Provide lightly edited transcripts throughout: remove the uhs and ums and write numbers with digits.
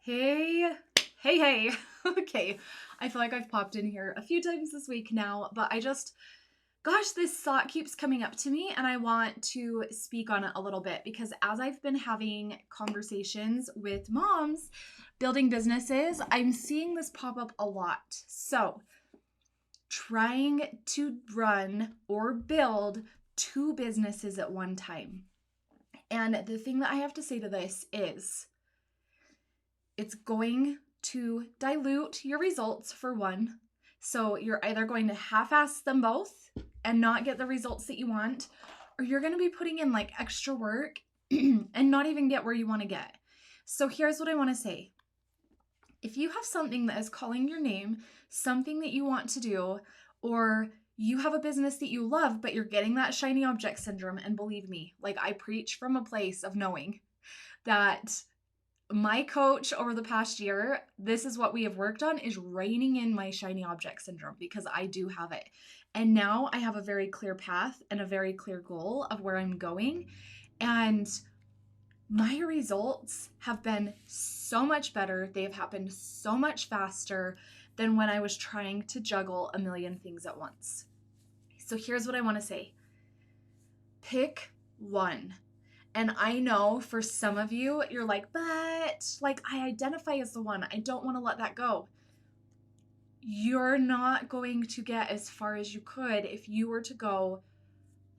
Hey, hey. Okay, I feel like I've popped in here a few times this week now, but gosh, this thought keeps coming up to me and I want to speak on it a little bit because as I've been having conversations with moms building businesses, I'm seeing this pop up a lot. So, trying to run or build two businesses at one time. And the thing that I have to say to this is, it's going to dilute your results for one. So you're either going to half-ass them both and not get the results that you want, or you're going to be putting in like extra work and not even get where you want to get. So here's what I want to say. If you have something that is calling your name, something that you want to do, or you have a business that you love, but you're getting that shiny object syndrome, and believe me, like I preach from a place of knowing that my coach over the past year, this is what we have worked on, is reining in my shiny object syndrome because I do have it. And now I have a very clear path and a very clear goal of where I'm going. And my results have been so much better. They have happened so much faster than when I was trying to juggle a million things at once. So here's what I want to say. Pick one. And I know for some of you, you're like, but like I identify as the one. I don't want to let that go. You're not going to get as far as you could if you were to go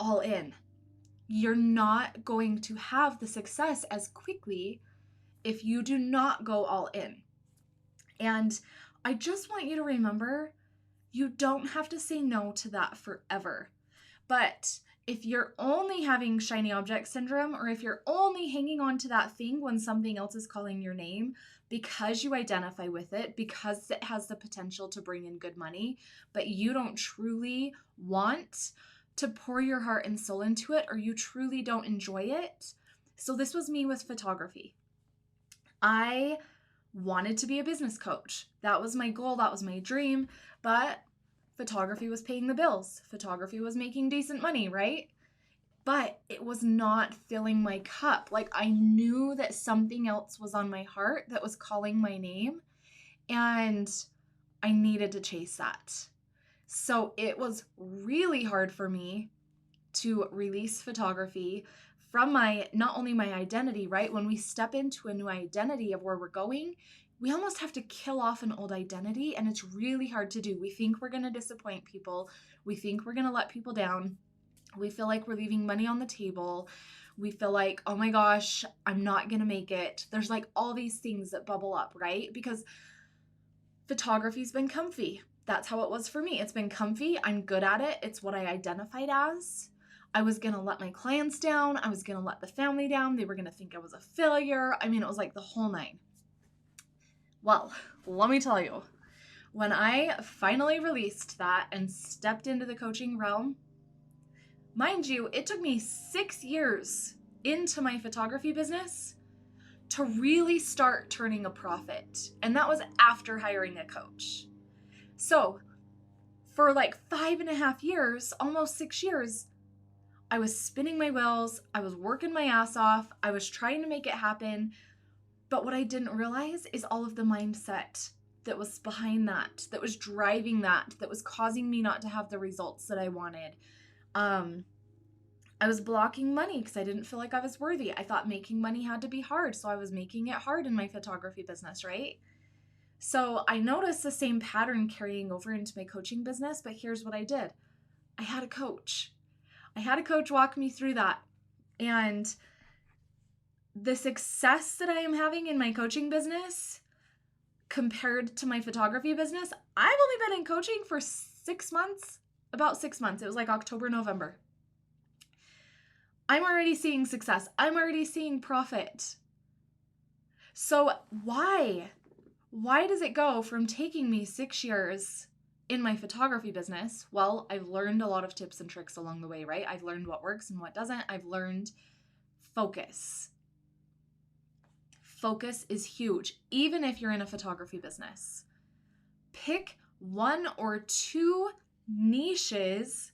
all in. You're not going to have the success as quickly if you do not go all in. And I just want you to remember, you don't have to say no to that forever. But if you're only having shiny object syndrome, or if you're only hanging on to that thing when something else is calling your name because you identify with it, because it has the potential to bring in good money, but you don't truly want to pour your heart and soul into it, or you truly don't enjoy it. So this was me with photography. I wanted to be a business coach. That was my goal. That was my dream. But photography was paying the bills. Photography was making decent money, right? But it was not filling my cup. Like I knew that something else was on my heart that was calling my name, and I needed to chase that. So it was really hard for me to release photography from not only my identity, right? When we step into a new identity of where we're going, we almost have to kill off an old identity, and it's really hard to do. We think we're going to disappoint people. We think we're going to let people down. We feel like we're leaving money on the table. We feel like, oh my gosh, I'm not going to make it. There's like all these things that bubble up, right? Because photography's been comfy. That's how it was for me. It's been comfy. I'm good at it. It's what I identified as. I was going to let my clients down. I was going to let the family down. They were going to think I was a failure. I mean, it was like the whole nine. Well, let me tell you, when I finally released that and stepped into the coaching realm, mind you, it took me 6 years into my photography business to really start turning a profit. And that was after hiring a coach. So for like 5.5 years, almost 6 years, I was spinning my wheels. I was working my ass off. I was trying to make it happen. But what I didn't realize is all of the mindset that was behind that was driving that was causing me not to have the results that I wanted. I was blocking money because I didn't feel like I was worthy. I thought making money had to be hard, so I was making it hard in my photography business, right? So I noticed the same pattern carrying over into my coaching business, but here's what I did. I had a coach. I had a coach walk me through that. And the success that I am having in my coaching business compared to my photography business, I've only been in coaching for 6 months, about 6 months. It was like October, November. I'm already seeing success. I'm already seeing profit. So why? Why does it go from taking me 6 years in my photography business? Well, I've learned a lot of tips and tricks along the way, right? I've learned what works and what doesn't. I've learned focus. Focus is huge, even if you're in a photography business. Pick one or two niches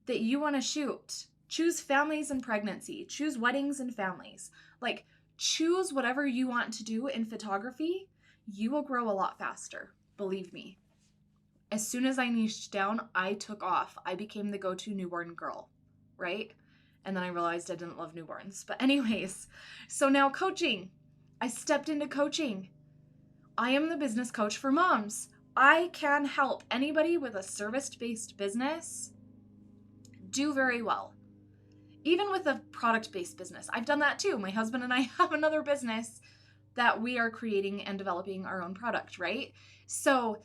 that you want to shoot. Choose families and pregnancy. Choose weddings and families. Like, choose whatever you want to do in photography, you will grow a lot faster. Believe me. As soon as I niched down, I took off. I became the go-to newborn girl, right? And then I realized I didn't love newborns. But anyways, so now coaching. I stepped into coaching. I am the business coach for moms. I can help anybody with a service-based business do very well. Even with a product-based business. I've done that too. My husband and I have another business that we are creating and developing our own product, right? So,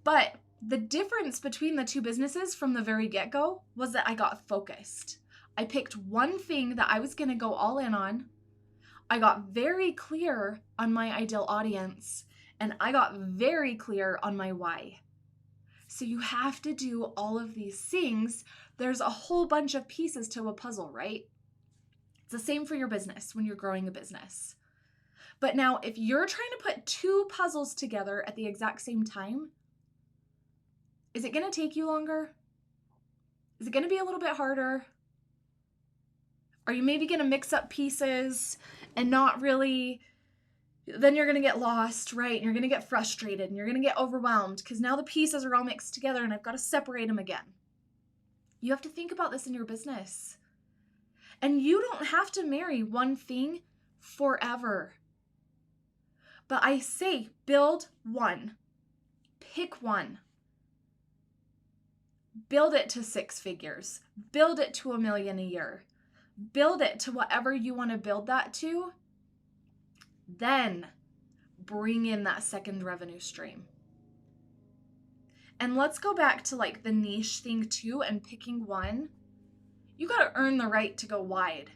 but the difference between the two businesses from the very get-go was that I got focused. I picked one thing that I was going to go all in on. I got very clear on my ideal audience, and I got very clear on my why. So you have to do all of these things. There's a whole bunch of pieces to a puzzle, right? It's the same for your business when you're growing a business. But now, if you're trying to put two puzzles together at the exact same time, is it going to take you longer? Is it going to be a little bit harder? Are you maybe going to mix up pieces and not really? Then you're going to get lost, right? And you're going to get frustrated and you're going to get overwhelmed because now the pieces are all mixed together and I've got to separate them again. You have to think about this in your business. And you don't have to marry one thing forever. But I say build one. Pick one. Build it to 6 figures. Build it to $1 million a year. Build it to whatever you want to build that to. Then bring in that second revenue stream. And let's go back to like the niche thing too and picking one. You got to earn the right to go wide.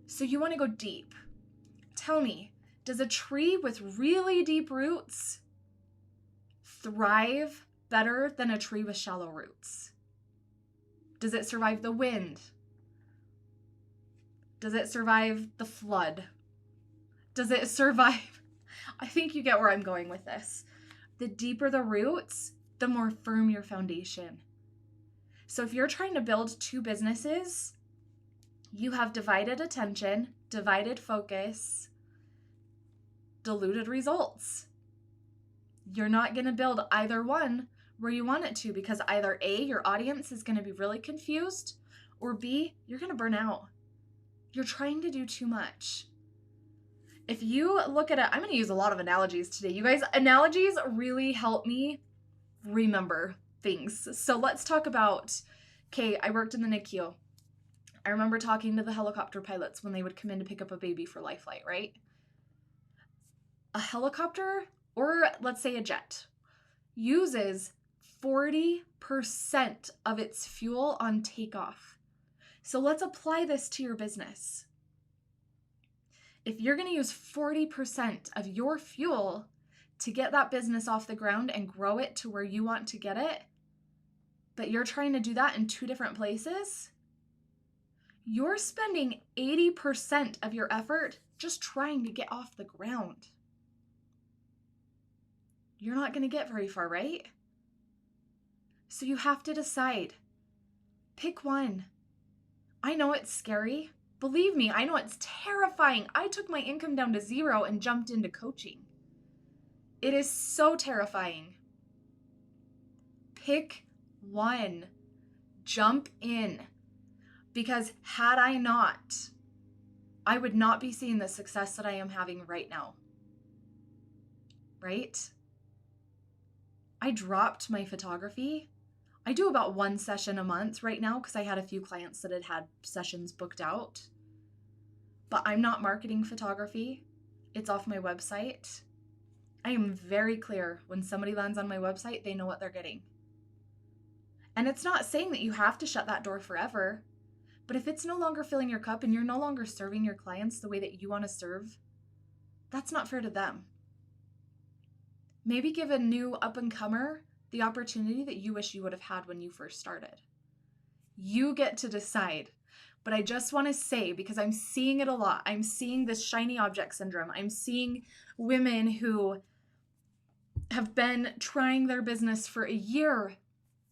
So you want to go deep. Tell me, does a tree with really deep roots thrive better than a tree with shallow roots? Does it survive the wind? Does it survive the flood? Does it survive? I think you get where I'm going with this. The deeper the roots, the more firm your foundation. So if you're trying to build two businesses, you have divided attention, divided focus, diluted results. You're not going to build either one where you want it to because either A, your audience is going to be really confused, or B, you're going to burn out. You're trying to do too much. If you look at it, I'm going to use a lot of analogies today. You guys, analogies really help me remember things. So let's talk about, okay, I worked in the NICU. I remember talking to the helicopter pilots when they would come in to pick up a baby for life flight, right? A helicopter, or let's say a jet, uses 40% of its fuel on takeoff. So let's apply this to your business. If you're going to use 40% of your fuel to get that business off the ground and grow it to where you want to get it, but you're trying to do that in 2 different places, you're spending 80% of your effort just trying to get off the ground. You're not going to get very far, right? So you have to decide. Pick one. I know it's scary. Believe me, I know it's terrifying. I took my income down to 0 and jumped into coaching. It is so terrifying. Pick one. Jump in. Because had I not, I would not be seeing the success that I am having right now. Right? I dropped my photography. I do about 1 session a month right now because I had a few clients that had sessions booked out. But I'm not marketing photography. It's off my website. I am very clear when somebody lands on my website, they know what they're getting. And it's not saying that you have to shut that door forever. But if it's no longer filling your cup and you're no longer serving your clients the way that you want to serve, that's not fair to them. Maybe give a new up-and-comer the opportunity that you wish you would have had when you first started. You get to decide. But I just want to say, because I'm seeing it a lot, I'm seeing this shiny object syndrome. I'm seeing women who have been trying their business for a year,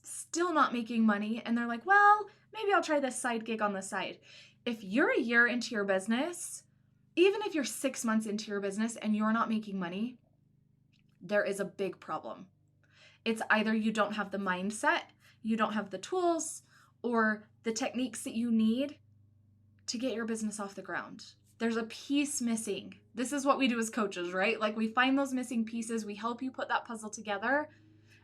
still not making money, and they're like, well, maybe I'll try this side gig on the side. If you're a year into your business Even if you're 6 months into your business and you're not making money, there is a big problem. It's either you don't have the mindset, you don't have the tools, or the techniques that you need to get your business off the ground. There's a piece missing. This is what we do as coaches, right? Like we find those missing pieces, we help you put that puzzle together,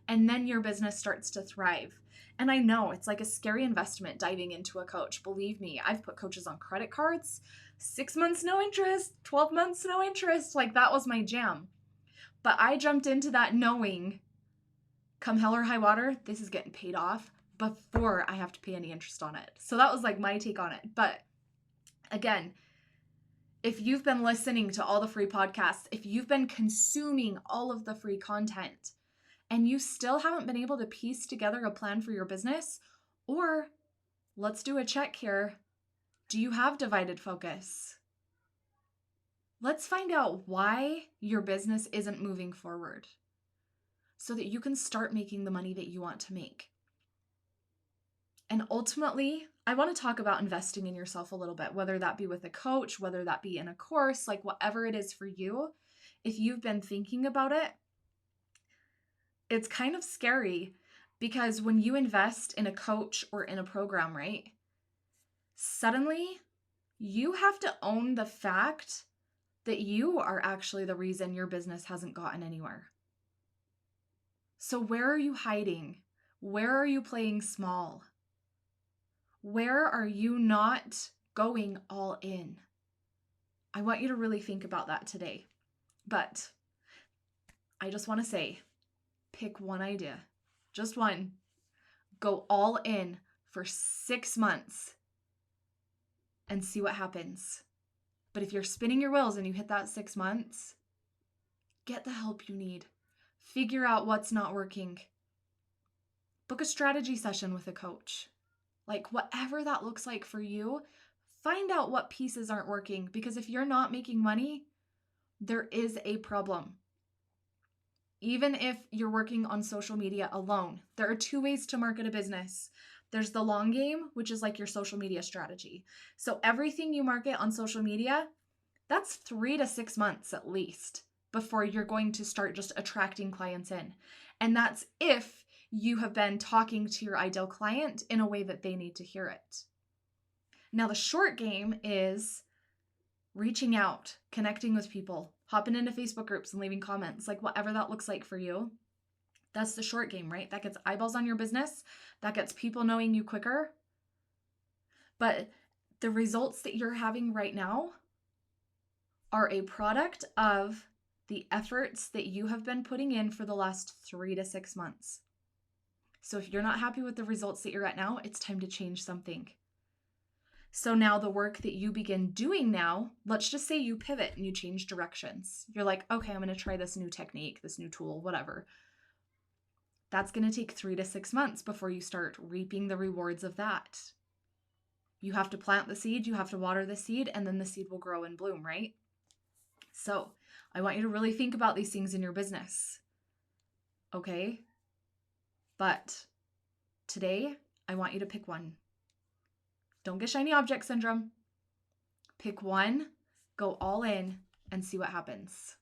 and then your business starts to thrive. And I know it's like a scary investment diving into a coach. Believe me, I've put coaches on credit cards, 6 months, no interest, 12 months, no interest. Like that was my jam. But I jumped into that knowing, come hell or high water, this is getting paid off before I have to pay any interest on it. So that was like my take on it. But again, if you've been listening to all the free podcasts, if you've been consuming all of the free content, and you still haven't been able to piece together a plan for your business, or let's do a check here. Do you have divided focus? Let's find out why your business isn't moving forward so that you can start making the money that you want to make. And ultimately, I want to talk about investing in yourself a little bit, whether that be with a coach, whether that be in a course, like whatever it is for you. If you've been thinking about it, it's kind of scary because when you invest in a coach or in a program, right? Suddenly, you have to own the fact that you are actually the reason your business hasn't gotten anywhere. So where are you hiding? Where are you playing small? Where are you not going all in? I want you to really think about that today. But I just want to say, pick one idea, just one. Go all in for 6 months and see what happens. But if you're spinning your wheels and you hit that 6 months, get the help you need. Figure out what's not working. Book a strategy session with a coach. Like whatever that looks like for you, find out what pieces aren't working, because if you're not making money, there is a problem. Even if you're working on social media alone, there are 2 ways to market a business. There's the long game, which is like your social media strategy. So everything you market on social media, that's 3 to 6 months at least before you're going to start just attracting clients in. And that's if you have been talking to your ideal client in a way that they need to hear it. Now, the short game is reaching out, connecting with people, hopping into Facebook groups and leaving comments, like whatever that looks like for you. That's the short game, right? That gets eyeballs on your business. That gets people knowing you quicker. But the results that you're having right now are a product of the efforts that you have been putting in for the last 3 to 6 months. So if you're not happy with the results that you're at now, it's time to change something. So now the work that you begin doing now, let's just say you pivot and you change directions. You're like, okay, I'm going to try this new technique, this new tool, whatever. That's going to take 3 to 6 months before you start reaping the rewards of that. You have to plant the seed, you have to water the seed, and then the seed will grow and bloom, right? So I want you to really think about these things in your business. Okay? But today, I want you to pick one. Don't get shiny object syndrome. Pick one, go all in, and see what happens.